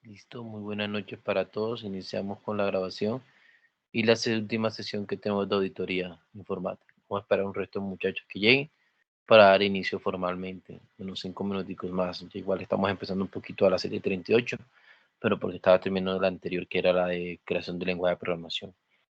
Listo, muy buenas noches para todos. Iniciamos con la grabación y la última sesión que tenemos de auditoría informática. Vamos a esperar un resto de muchachos que lleguen para dar inicio formalmente. Unos 5 minuticos más. Ya igual estamos empezando un poquito a las 7:38, pero porque estaba terminando la anterior, que era la de creación de lenguaje de programación.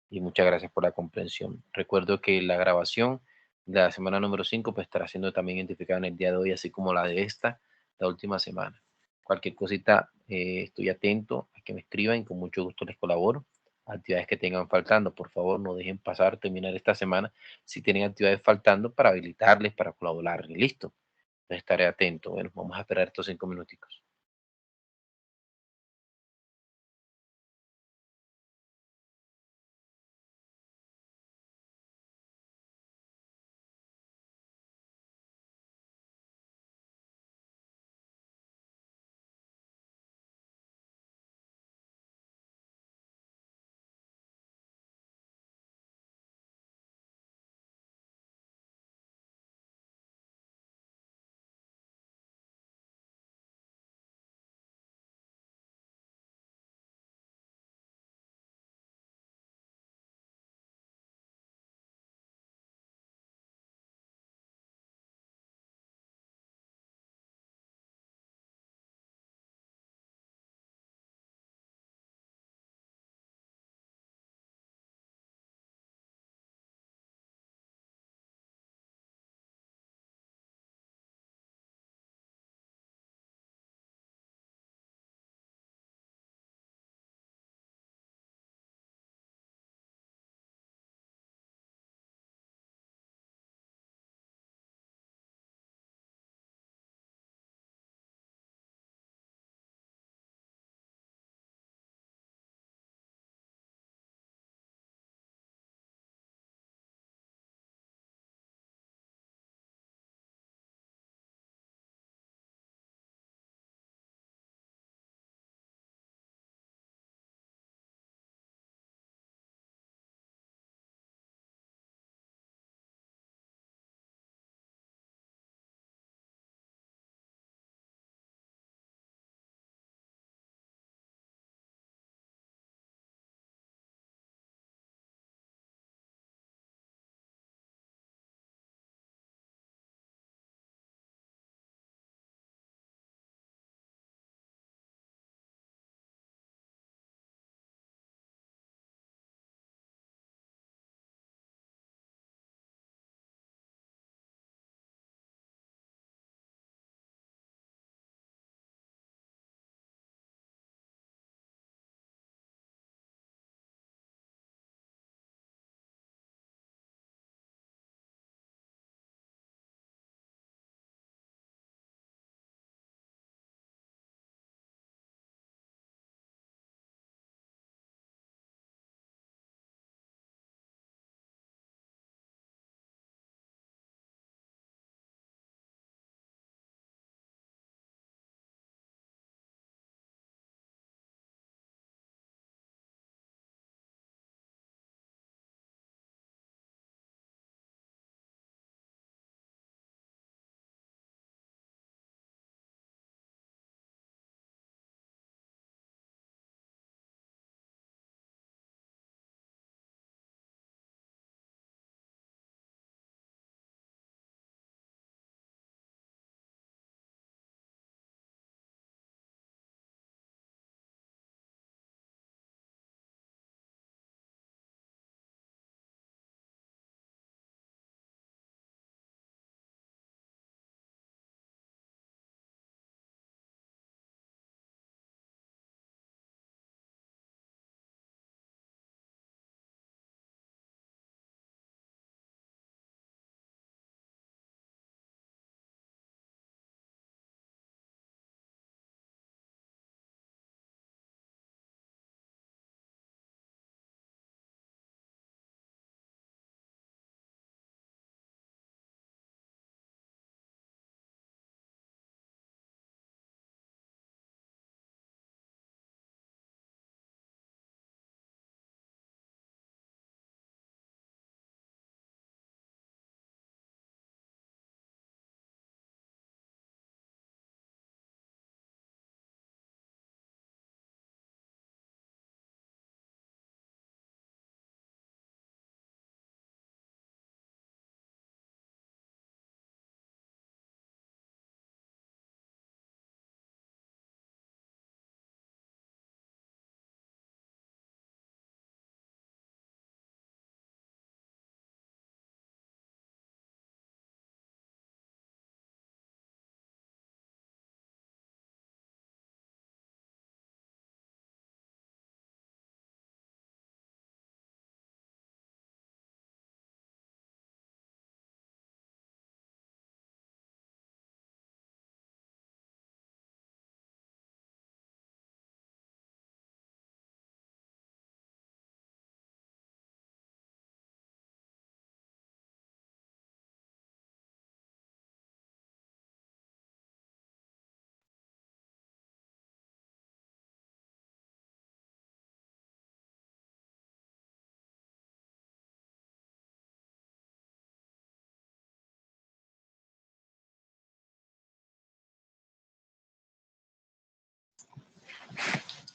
Y muchas gracias por la comprensión. Recuerdo que la grabación de la semana número 5 pues estará siendo también identificada en el día de hoy, así como la de esta, la última semana. Cualquier cosita, estoy atento a que me escriban y con mucho gusto les colaboro. Actividades que tengan faltando, por favor, no dejen pasar, terminar esta semana si tienen actividades faltando para habilitarles, para colaborar. Listo. Entonces estaré atento. Bueno, vamos a esperar estos 5 minuticos.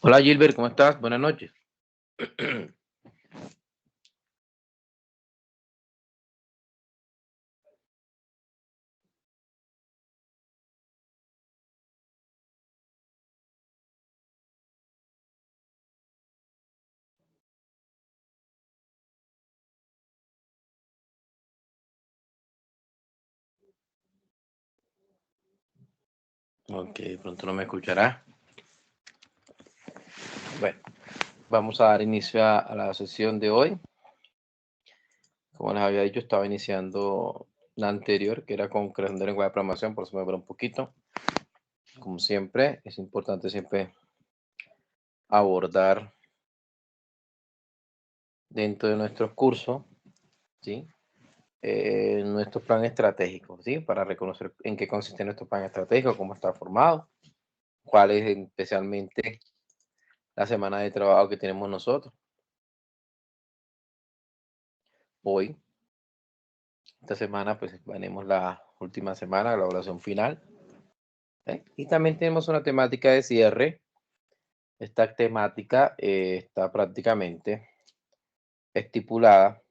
Hola Gilbert, ¿cómo estás? Buenas noches. Ok, pronto no me escuchará. Bueno, vamos a dar inicio a la sesión de hoy. Como les había dicho, estaba iniciando la anterior, que era con creación de lenguaje de programación, por eso me demoré un poquito. Como siempre, es importante siempre abordar dentro de nuestros cursos, ¿sí? Nuestro plan estratégico, ¿sí? Para reconocer en qué consiste nuestro plan estratégico, cómo está formado, cuál es especialmente la semana de trabajo que tenemos nosotros. Hoy, esta semana, pues tenemos la última semana, la evaluación final. Y también tenemos una temática de cierre. Esta temática está prácticamente estipulada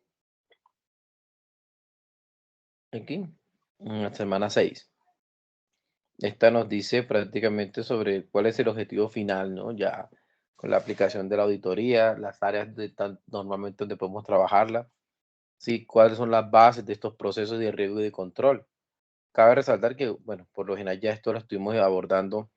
aquí, en la semana 6. Esta nos dice prácticamente sobre cuál es el objetivo final, ¿no? Ya con la aplicación de la auditoría, las áreas normalmente donde podemos trabajarla, sí, cuáles son las bases de estos procesos de riesgo y de control. Cabe resaltar que, bueno, por lo general ya esto lo estuvimos abordando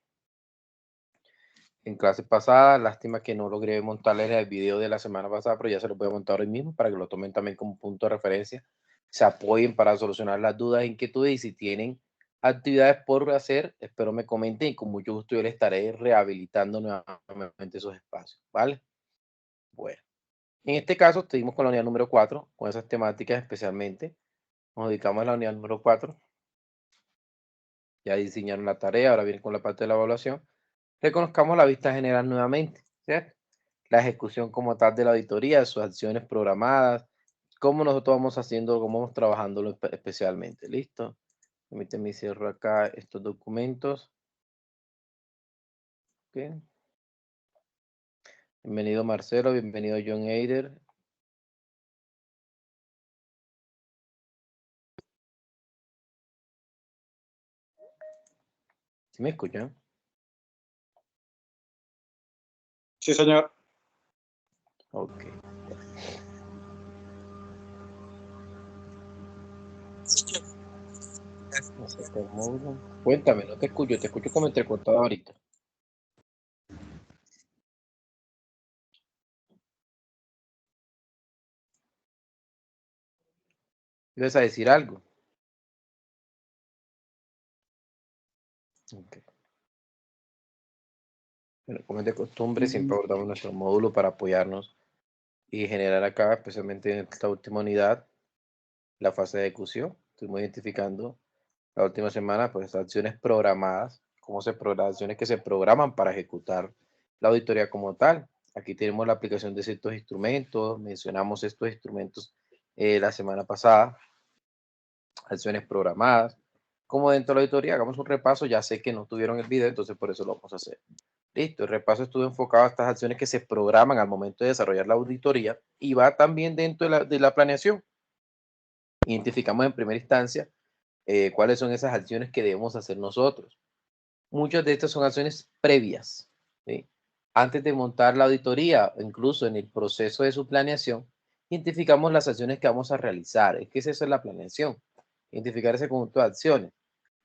en clase pasada. Lástima que no logré montarles el video de la semana pasada, pero ya se lo voy a montar hoy mismo para que lo tomen también como punto de referencia. Se apoyen para solucionar las dudas, inquietudes, y si tienen actividades por hacer, espero me comenten y con mucho gusto yo les estaré rehabilitando nuevamente esos espacios, ¿vale? Bueno, en este caso estuvimos con la unidad número 4, con esas temáticas especialmente. Nos dedicamos a la unidad número 4. Ya diseñaron la tarea, ahora viene con la parte de la evaluación. Reconozcamos la vista general nuevamente, ¿cierto? La ejecución como tal de la auditoría, sus acciones programadas, cómo nosotros vamos haciendo, cómo vamos trabajando especialmente. ¿Listo? Permíteme cierro acá estos documentos. ¿Okay? Bienvenido Marcelo, bienvenido John Eider. ¿Sí me escuchan? Sí, señor. Ok. Cuéntame, no te escucho como entrecortado ahorita. ¿Ibas a decir algo? Okay. Bueno, como es de costumbre, siempre abordamos nuestro módulo para apoyarnos y generar acá, especialmente en esta última unidad, la fase de ejecución. Estuvimos identificando la última semana, pues acciones programadas, acciones que se programan para ejecutar la auditoría como tal. Aquí tenemos la aplicación de ciertos instrumentos, mencionamos estos instrumentos la semana pasada, acciones programadas. Como dentro de la auditoría, hagamos un repaso, ya sé que no tuvieron el video, entonces por eso lo vamos a hacer. Listo, el repaso estuvo enfocado a estas acciones que se programan al momento de desarrollar la auditoría y va también dentro de la planeación. Identificamos en primera instancia cuáles son esas acciones que debemos hacer nosotros. Muchas de estas son acciones previas, ¿sí? Antes de montar la auditoría, incluso en el proceso de su planeación, identificamos las acciones que vamos a realizar. Es que es eso, es la planeación, identificar ese conjunto de acciones.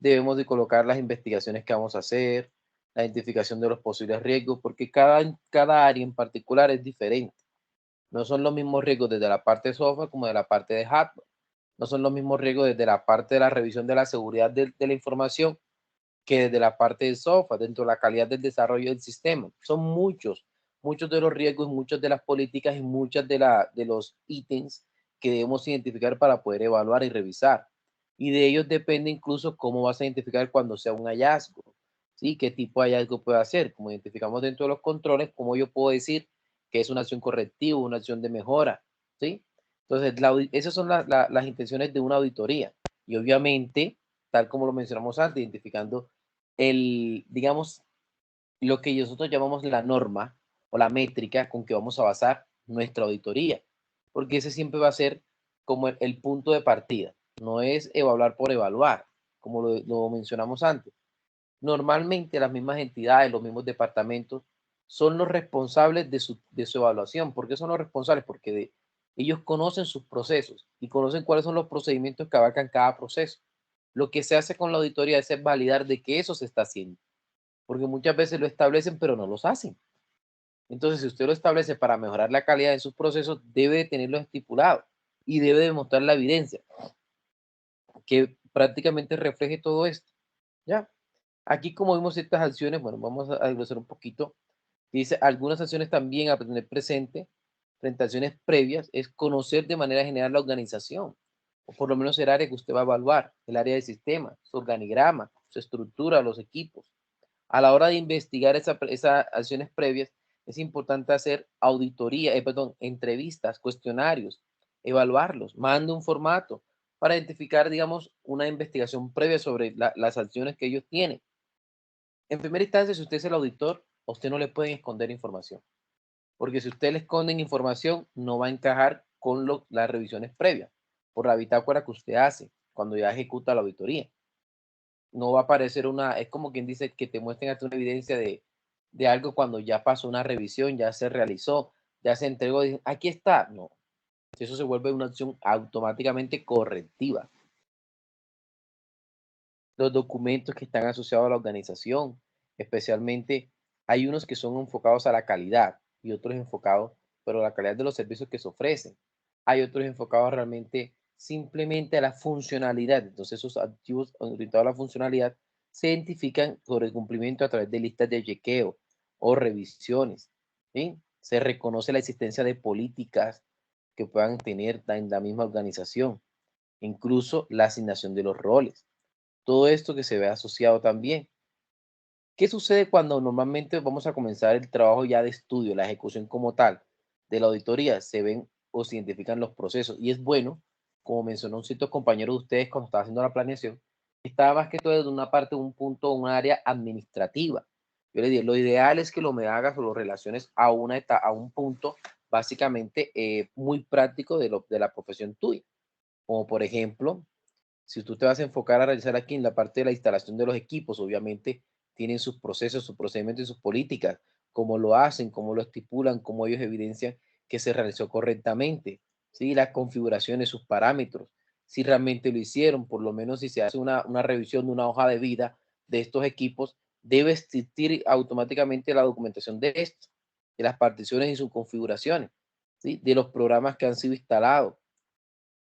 Debemos de colocar las investigaciones que vamos a hacer, la identificación de los posibles riesgos, porque cada área en particular es diferente. No son los mismos riesgos desde la parte de software como de la parte de hardware. No son los mismos riesgos desde la parte de la revisión de la seguridad de la información que desde la parte de software, dentro de la calidad del desarrollo del sistema. Son muchos de los riesgos, muchas de las políticas y muchas de los ítems que debemos identificar para poder evaluar y revisar. Y de ellos depende incluso cómo vas a identificar cuando sea un hallazgo, ¿sí? ¿Qué tipo de hallazgo puede hacer? Como identificamos dentro de los controles, cómo yo puedo decir que es una acción correctiva, una acción de mejora, ¿sí? Entonces, esas son las intenciones de una auditoría. Y obviamente, tal como lo mencionamos antes, identificando digamos, lo que nosotros llamamos la norma, o la métrica con que vamos a basar nuestra auditoría, porque ese siempre va a ser como el punto de partida, no es evaluar por evaluar, como lo mencionamos antes. Normalmente las mismas entidades, los mismos departamentos son los responsables de su evaluación. ¿Por qué son los responsables? Porque ellos conocen sus procesos y conocen cuáles son los procedimientos que abarcan cada proceso. Lo que se hace con la auditoría es validar de que eso se está haciendo, porque muchas veces lo establecen pero no los hacen. Entonces, si usted lo establece para mejorar la calidad de sus procesos, debe de tenerlo estipulado y debe demostrar la evidencia que prácticamente refleje todo esto. ¿Ya? Aquí, como vimos ciertas acciones, bueno, vamos a desglosar un poquito. Dice, algunas acciones también a tener presente frente a acciones previas es conocer de manera general la organización, o por lo menos el área que usted va a evaluar, el área de sistema, su organigrama, su estructura, los equipos. A la hora de investigar esas acciones previas, es importante hacer auditoría, perdón, entrevistas, cuestionarios, evaluarlos, mande un formato para identificar, digamos, una investigación previa sobre las acciones que ellos tienen. En primera instancia, si usted es el auditor, a usted no le pueden esconder información, porque si usted le esconden información, no va a encajar con las revisiones previas, por la bitácora que usted hace cuando ya ejecuta la auditoría. No va a aparecer es como quien dice que te muestren hasta una evidencia de algo cuando ya pasó una revisión, ya se realizó, ya se entregó, dicen, aquí está. No, eso se vuelve una acción automáticamente correctiva. Los documentos que están asociados a la organización, especialmente hay unos que son enfocados a la calidad y otros enfocados, pero a la calidad de los servicios que se ofrecen. Hay otros enfocados realmente simplemente a la funcionalidad. Entonces, esos activos orientados a la funcionalidad se identifican sobre el cumplimiento a través de listas de chequeo o revisiones. ¿Sí? Se reconoce la existencia de políticas que puedan tener en la misma organización, incluso la asignación de los roles, todo esto que se ve asociado también. ¿Qué sucede cuando normalmente vamos a comenzar el trabajo ya de estudio, la ejecución como tal de la auditoría? Se ven o se identifican los procesos y es bueno, como mencionó un cierto compañero de ustedes cuando estaba haciendo la planeación, estaba más que todo desde una parte, un punto, un área administrativa. Yo le dije, lo ideal es que lo me hagas o lo relaciones a, a un punto básicamente muy práctico de la profesión tuya, como por ejemplo si tú te vas a enfocar a realizar aquí en la parte de la instalación de los equipos, obviamente tienen sus procesos, sus procedimientos y sus políticas, cómo lo hacen, cómo lo estipulan, cómo ellos evidencian que se realizó correctamente, ¿sí? Las configuraciones, sus parámetros, si realmente lo hicieron, por lo menos si se hace una revisión de una hoja de vida de estos equipos, debe existir automáticamente la documentación de esto, de las particiones y sus configuraciones, ¿sí? De los programas que han sido instalados.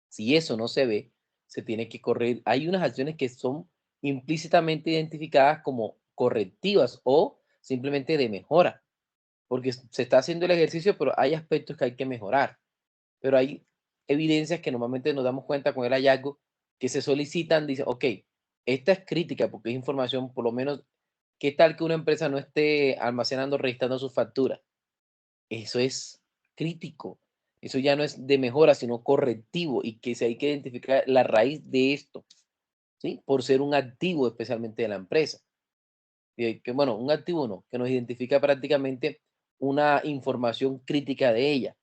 Si eso no se ve, se tiene que correr. Hay unas acciones que son implícitamente identificadas como correctivas o simplemente de mejora, porque se está haciendo el ejercicio, pero hay aspectos que hay que mejorar. Pero hay evidencias que normalmente nos damos cuenta con el hallazgo que se solicitan, dice, ok, esta es crítica porque es información, por lo menos, ¿qué tal que una empresa no esté almacenando, registrando sus facturas? Eso es crítico. Eso ya no es de mejora, sino correctivo y que se hay que identificar la raíz de esto, ¿sí? Por ser un activo especialmente de la empresa. Que bueno, un activo no, que nos identifica prácticamente una información crítica de ella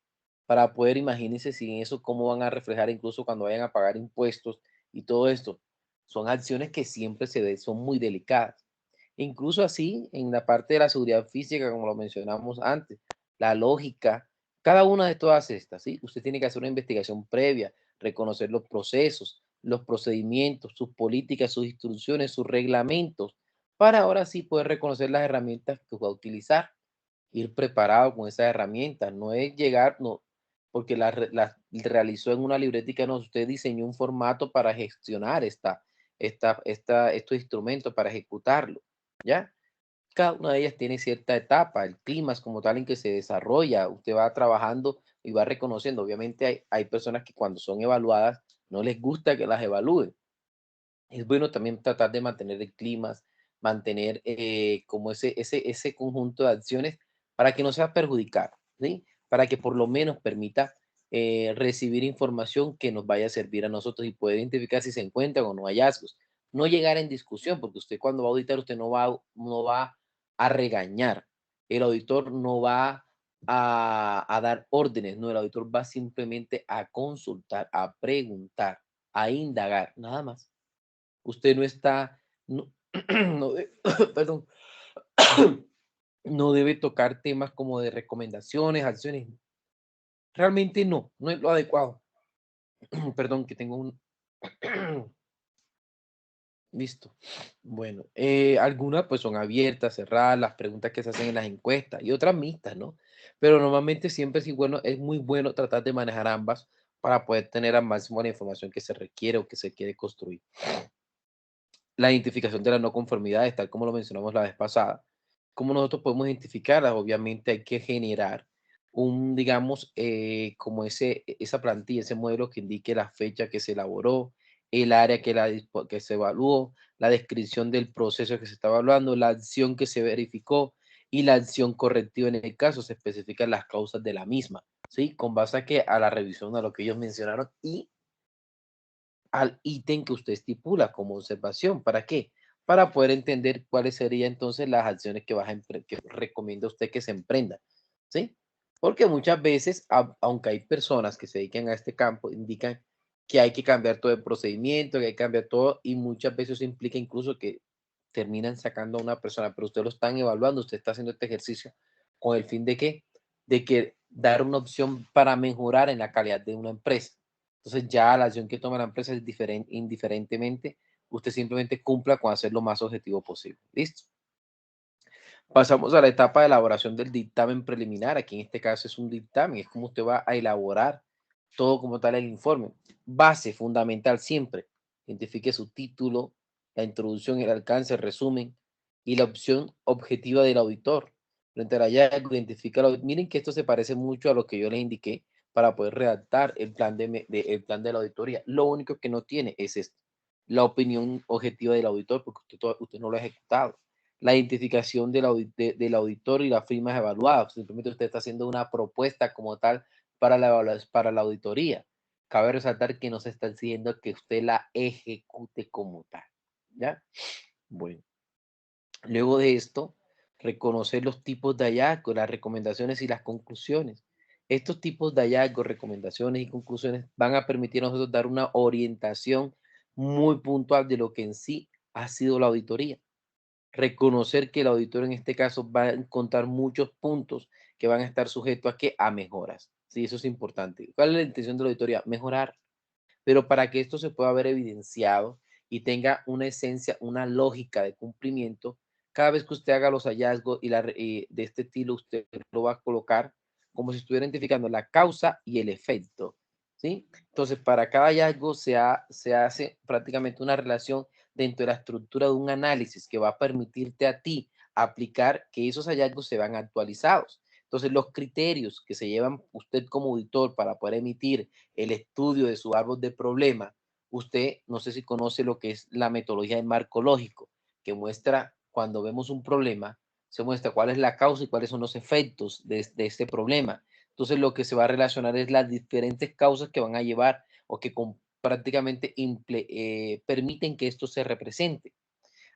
para poder, imagínense si en eso cómo van a reflejar incluso cuando vayan a pagar impuestos y todo esto. Son acciones que siempre son muy delicadas. Incluso así, en la parte de la seguridad física, como lo mencionamos antes, la lógica, cada una de todas estas, ¿sí? Usted tiene que hacer una investigación previa, reconocer los procesos, los procedimientos, sus políticas, sus instrucciones, sus reglamentos, para ahora sí poder reconocer las herramientas que va a utilizar, ir preparado con esas herramientas, no es llegar, no, porque las realizó en una libretica, no, usted diseñó un formato para gestionar estos instrumentos, para ejecutarlo, ¿ya? Cada una de ellas tiene cierta etapa, el clima es como tal en que se desarrolla, usted va trabajando y va reconociendo, obviamente hay personas que cuando son evaluadas no les gusta que las evalúen, es bueno también tratar de mantener el clima, mantener como ese conjunto de acciones para que no sea perjudicado, ¿sí? Para que por lo menos permita recibir información que nos vaya a servir a nosotros y poder identificar si se encuentran o no hallazgos. No llegar en discusión, porque usted cuando va a auditar, usted no va a regañar, El auditor no va a dar órdenes, no, el auditor va simplemente a consultar, a preguntar, a indagar, nada más. Usted no está, no, no perdón, no debe tocar temas como de recomendaciones, acciones. Realmente no, no es lo adecuado. Perdón, que tengo un... Listo. Bueno, algunas pues son abiertas, cerradas, las preguntas que se hacen en las encuestas y otras mixtas, ¿no? Pero normalmente siempre es muy bueno tratar de manejar ambas para poder tener al máximo la información que se requiere o que se quiere construir. La identificación de las no conformidades, tal como lo mencionamos la vez pasada. ¿Cómo nosotros podemos identificarlas? Obviamente hay que generar digamos, como esa plantilla, ese modelo que indique la fecha que se elaboró, el área que se evaluó, la descripción del proceso que se está evaluando, la acción que se verificó y la acción correctiva en el caso, se especifican las causas de la misma, ¿sí? Con base a la revisión a lo que ellos mencionaron y al ítem que usted estipula como observación. ¿Para qué? Para poder entender cuáles serían entonces las acciones que recomienda usted que se emprendan, ¿sí? Porque muchas veces, aunque hay personas que se dedican a este campo, indican que hay que cambiar todo el procedimiento, que hay que cambiar todo, y muchas veces eso implica incluso que terminan sacando a una persona, pero usted lo están evaluando, usted está haciendo este ejercicio con el fin de qué? De que dar una opción para mejorar en la calidad de una empresa. Entonces ya la acción que toma la empresa es diferente, indiferentemente, usted simplemente cumpla con hacer lo más objetivo posible. ¿Listo? Pasamos a la etapa de elaboración del dictamen preliminar. Aquí en este caso es un dictamen, es como usted va a elaborar todo como tal el informe. Base fundamental siempre. Identifique su título, la introducción, el alcance, el resumen y la opción objetiva del auditor. Frente al hallazgo, miren que esto se parece mucho a lo que yo les indiqué para poder redactar el plan el plan de la auditoría. Lo único que no tiene es esto, la opinión objetiva del auditor, porque usted no lo ha ejecutado, la identificación del auditor y las firmas evaluadas. Simplemente usted está haciendo una propuesta como tal para la auditoría. Cabe resaltar que no se está exigiendo que usted la ejecute como tal. ¿Ya? Bueno, luego de esto, reconocer los tipos de hallazgos, las recomendaciones y las conclusiones. Estos tipos de hallazgos, recomendaciones y conclusiones van a permitir a nosotros dar una orientación muy puntual de lo que en sí ha sido la auditoría. Reconocer que el auditor en este caso va a encontrar muchos puntos que van a estar sujetos a, ¿qué? A mejoras. Sí, eso es importante. ¿Cuál es la intención de la auditoría? Mejorar. Pero para que esto se pueda ver evidenciado y tenga una esencia, una lógica de cumplimiento, cada vez que usted haga los hallazgos de este estilo, usted lo va a colocar como si estuviera identificando la causa y el efecto. ¿Sí? Entonces, para cada hallazgo se hace prácticamente una relación dentro de la estructura de un análisis que va a permitirte a ti aplicar que esos hallazgos se van actualizados. Entonces, los criterios que se llevan usted como auditor para poder emitir el estudio de su árbol de problema, usted no sé si conoce lo que es la metodología del marco lógico, que muestra cuando vemos un problema, se muestra cuál es la causa y cuáles son los efectos de este problema. Entonces lo que se va a relacionar es las diferentes causas que van a llevar o que prácticamente permiten que esto se represente.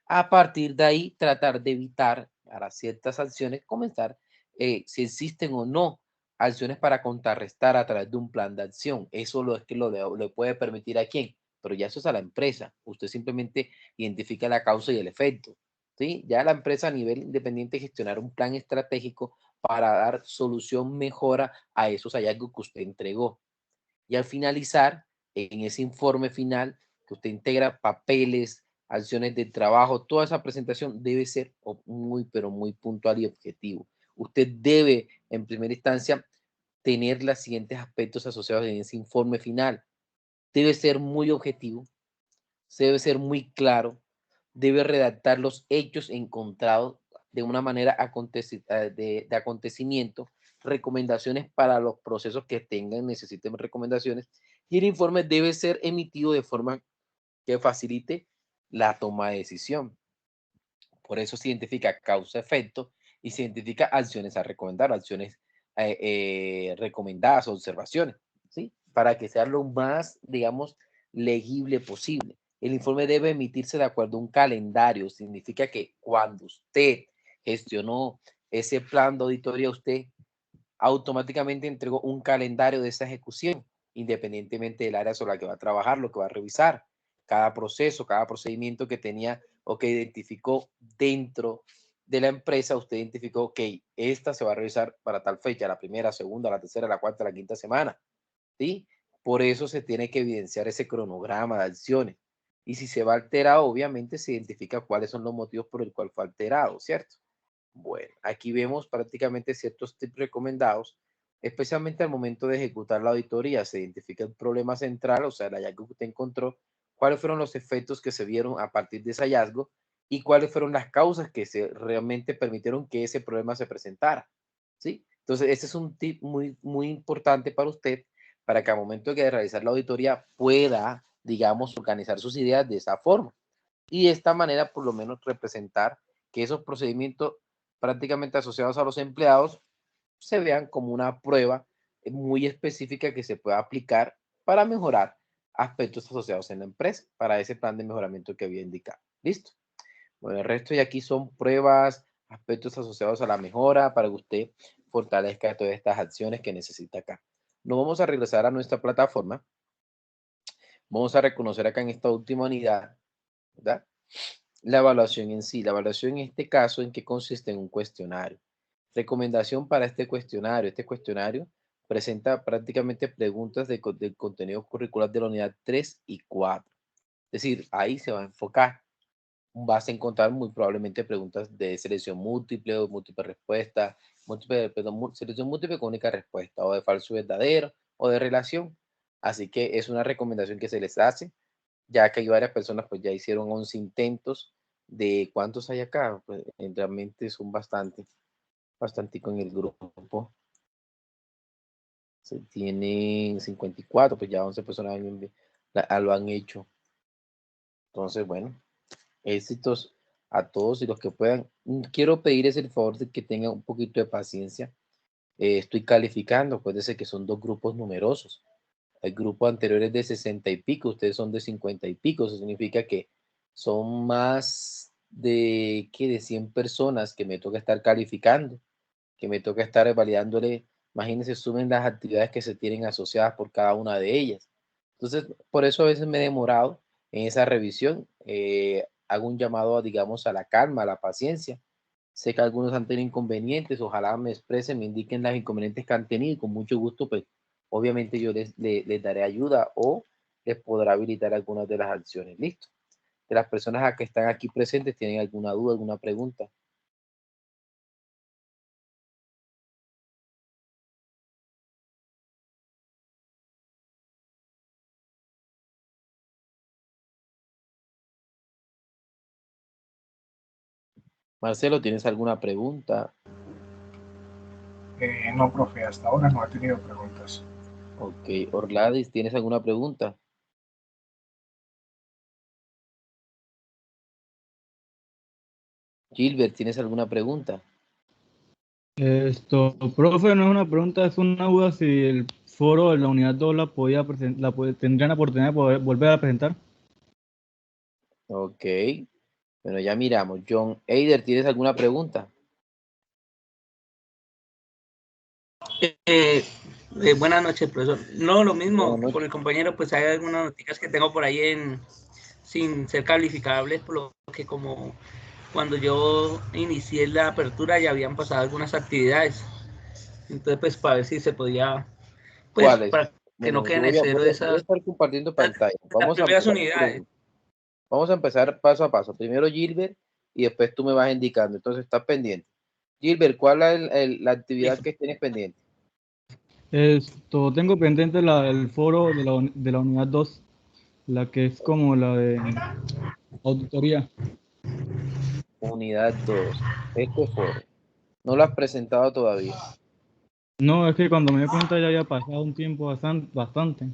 A partir de ahí, tratar de evitar para ciertas acciones, comenzar si existen o no acciones para contrarrestar a través de un plan de acción. Eso lo es que le puede permitir a quién, pero ya eso es a la empresa. Usted simplemente identifica la causa y el efecto. ¿Sí? Ya la empresa a nivel independiente gestionar un plan estratégico para dar solución mejora a esos hallazgos que usted entregó. Y al finalizar, en ese informe final, que usted integra papeles, acciones de trabajo, toda esa presentación debe ser muy, pero muy puntual y objetivo. Usted debe, en primera instancia, tener los siguientes aspectos asociados en ese informe final. Debe ser muy objetivo, debe ser muy claro, debe redactar los hechos encontrados de una manera de acontecimiento, recomendaciones para los procesos que necesiten recomendaciones, y el informe debe ser emitido de forma que facilite la toma de decisión. Por eso se identifica causa-efecto y se identifica acciones a recomendar, acciones recomendadas, observaciones, ¿sí? Para que sea lo más, digamos, legible posible. El informe debe emitirse de acuerdo a un calendario. Significa que cuando usted gestionó ese plan de auditoría usted automáticamente entregó un calendario de esa ejecución, independientemente del área sobre la que va a trabajar, lo que va a revisar, cada proceso, cada procedimiento que tenía o que identificó dentro de la empresa, usted identificó, ok, esta se va a revisar para tal fecha, la primera, segunda, la tercera, la cuarta, la quinta semana, ¿sí? Por eso se tiene que evidenciar ese cronograma de acciones. Y si se va alterado, obviamente se identifica cuáles son los motivos por el cual fue alterado, ¿cierto? Bueno, aquí vemos prácticamente ciertos tips recomendados, especialmente al momento de ejecutar la auditoría. Se identifica el problema central, o sea, el hallazgo que usted encontró, cuáles fueron los efectos que se vieron a partir de ese hallazgo y cuáles fueron las causas que realmente permitieron que ese problema se presentara, ¿sí? Entonces, ese es un tip muy, muy importante para usted, para que al momento de realizar la auditoría pueda, digamos, organizar sus ideas de esa forma y de esta manera por lo menos representar que esos procedimientos prácticamente asociados a los empleados se vean como una prueba muy específica que se pueda aplicar para mejorar aspectos asociados en la empresa, para ese plan de mejoramiento que había indicado. ¿Listo? Bueno, el resto de aquí son pruebas, aspectos asociados a la mejora para que usted fortalezca todas estas acciones que necesita acá. Nos vamos a regresar a nuestra plataforma. Vamos a reconocer acá en esta última unidad, ¿verdad? La evaluación en sí. La evaluación en este caso, ¿en qué consiste? En un cuestionario. Recomendación para este cuestionario. Este cuestionario presenta prácticamente preguntas del contenido curricular de la unidad 3 y 4. Es decir, ahí se va a enfocar. Vas a encontrar muy probablemente preguntas de selección múltiple o múltiple respuesta, selección múltiple con única respuesta, o de falso y verdadero, o de relación. Así que es una recomendación que se les hace, ya que hay varias personas, pues ya hicieron 11 intentos. ¿De cuántos hay acá? Pues realmente son bastante en el grupo. Se tienen 54, pues ya 11 personas lo han hecho. Entonces, bueno, éxitos a todos y los que puedan. Quiero pedirles el favor de que tengan un poquito de paciencia. Estoy calificando, acuérdense que son dos grupos numerosos. El grupo anterior es de 60 y pico, ustedes son de 50 y pico. Eso significa que son más de 100 personas que me toca estar calificando, que me toca estar validándole. Imagínense, sumen las actividades que se tienen asociadas por cada una de ellas. Entonces, por eso a veces me he demorado en esa revisión. Hago un llamado, digamos, a la calma, a la paciencia. Sé que algunos han tenido inconvenientes, ojalá me expresen, me indiquen las inconvenientes que han tenido y con mucho gusto, pues, obviamente yo les daré ayuda o les podrá habilitar algunas de las acciones. Listo. De las personas que están aquí presentes, ¿tienen alguna duda, alguna pregunta? Marcelo, ¿tienes alguna pregunta? No, profe, hasta ahora no ha tenido preguntas. Ok, Orladis, ¿tienes alguna pregunta? Gilbert, ¿tienes alguna pregunta? Profe, no es una pregunta, es una duda si el foro de la unidad 2 tendrían la oportunidad de poder volver a presentar. Ok, bueno, ya miramos. John Eider, ¿tienes alguna pregunta? Buenas noches, profesor. No, lo mismo Buenas noches. con el compañero, pues hay algunas noticias que tengo por ahí sin ser calificables, por lo que como cuando yo inicié la apertura ya habían pasado algunas actividades. Entonces, pues para ver si se podía, pues ¿Cuáles? para que Bueno, no queden en cero voy a esas estar compartiendo pantalla. las primeras unidades. Vamos a empezar paso a paso. Primero Gilbert y después tú me vas indicando. Entonces, estás pendiente. Gilbert, ¿cuál es la actividad Listo. que tienes pendiente? Tengo pendiente el foro de la unidad 2, la que es como la de auditoría. Unidad 2. Este foro. No lo has presentado todavía. No, es que cuando me di cuenta ya había pasado un tiempo bastante.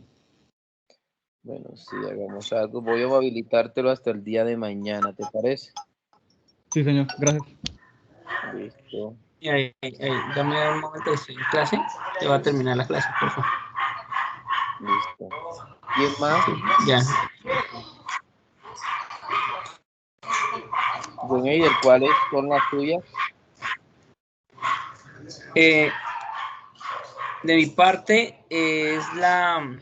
Bueno, sí, hagamos algo. Voy a habilitártelo hasta el día de mañana, ¿te parece? Sí, señor, gracias. Listo. Y ahí, dame un momento, estoy en clase, que va a terminar la clase, por favor. Listo. ¿Quién más? Sí, ya. John Eider, ¿cuáles son las tuyas? De mi parte, es la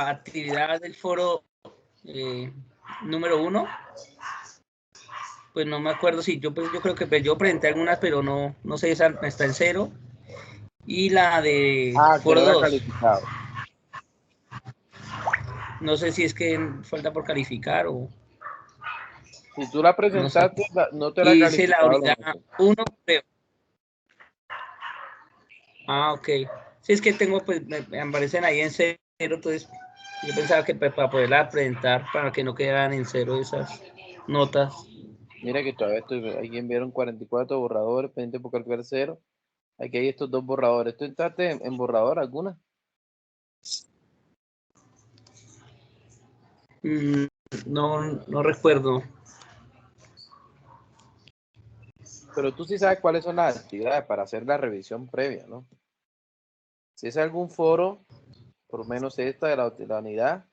actividad del foro número 1. Pues no me acuerdo si yo creo que yo presenté algunas, pero no sé, esa está en 0. Y la de foro 2. Calificado. No sé si es que falta por calificar o... Si tú la presentaste, no te la y hice la calificado. unidad 1, creo. Ok. Si es que tengo, pues me aparecen ahí en 0, entonces yo pensaba que para poderla presentar, para que no quedaran en 0 esas notas. Mira que todavía aquí enviaron 44 borradores, pendiente por calcular 0. Aquí hay estos 2 borradores. ¿Tú entraste en borrador alguna? No recuerdo. Pero tú sí sabes cuáles son las actividades para hacer la revisión previa, ¿no? Si es algún foro, por lo menos esta de la unidad.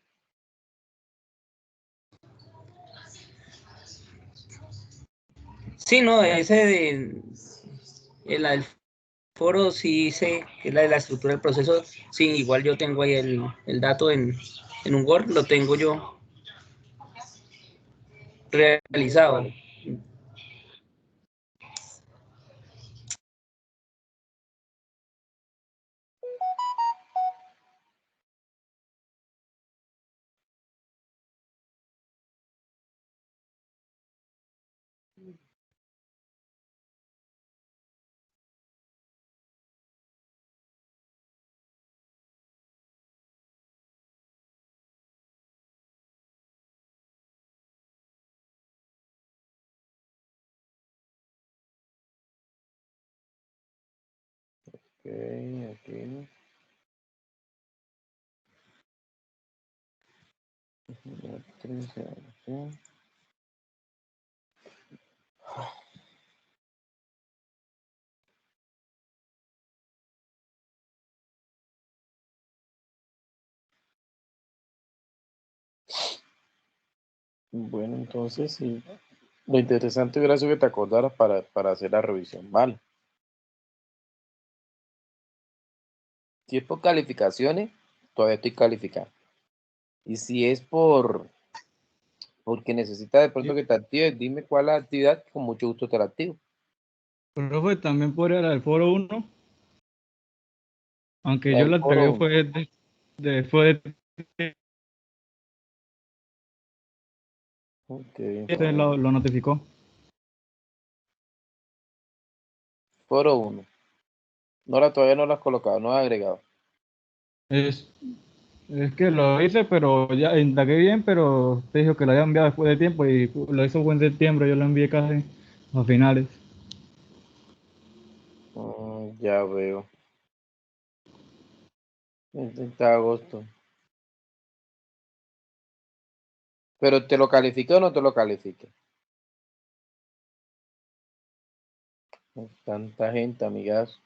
Sí, no, ese de la del foro sí sé que es la de la estructura del proceso. Sí, igual yo tengo ahí el dato en un Word, lo tengo yo realizado. Ok, aquí. Bueno, entonces sí. Lo interesante hubiera sido que te acordaras para hacer la revisión, ¿vale? Si es por calificaciones, todavía estoy calificando. Y si es porque necesitas de pronto que te actives, dime cuál es la actividad, con mucho gusto te la activo. Profe, también podría la del foro 1, aunque La yo del la foro entregué 1. fue Ok, lo notificó. foro 1. Todavía no lo has colocado, no has agregado. Es que lo hice, pero ya indagué bien, pero te dijo que lo había enviado después de tiempo y lo hizo en septiembre, yo lo envié casi a finales. Ya veo. El 30 de agosto. Pero ¿te lo califique o no te lo califique? Tanta gente, amigas.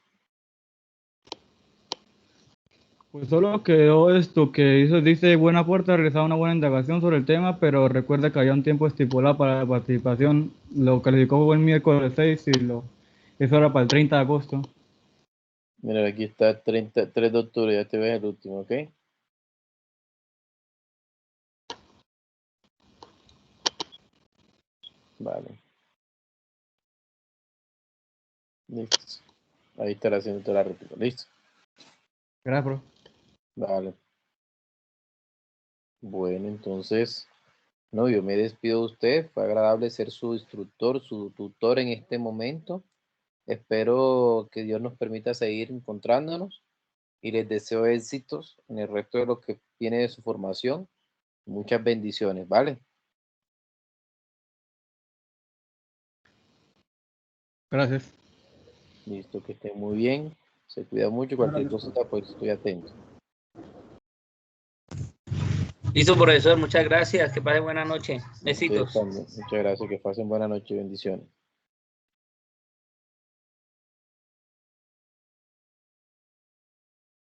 Pues solo quedó esto que hizo, dice buena puerta, realizado una buena indagación sobre el tema, pero recuerda que había un tiempo estipulado para la participación. Lo calificó el miércoles 6 y eso era para el 30 de agosto. Mira, aquí está 3 de octubre, ya te ves el último, ¿ok? Vale. Listo. Ahí estará haciendo la réplica. Listo. Gracias, bro. Vale. Bueno, entonces, no, yo me despido de usted. Fue agradable ser su instructor, su tutor en este momento. Espero que Dios nos permita seguir encontrándonos y les deseo éxitos en el resto de lo que viene de su formación. Muchas bendiciones, ¿vale? Gracias. Listo, que estén muy bien. Se cuida mucho. Cualquier Gracias, cosita, pues estoy atento. Listo, profesor, muchas gracias. Que pase buena noche. Ustedes Besitos. también. Muchas gracias. Que pasen buena noche. Bendiciones.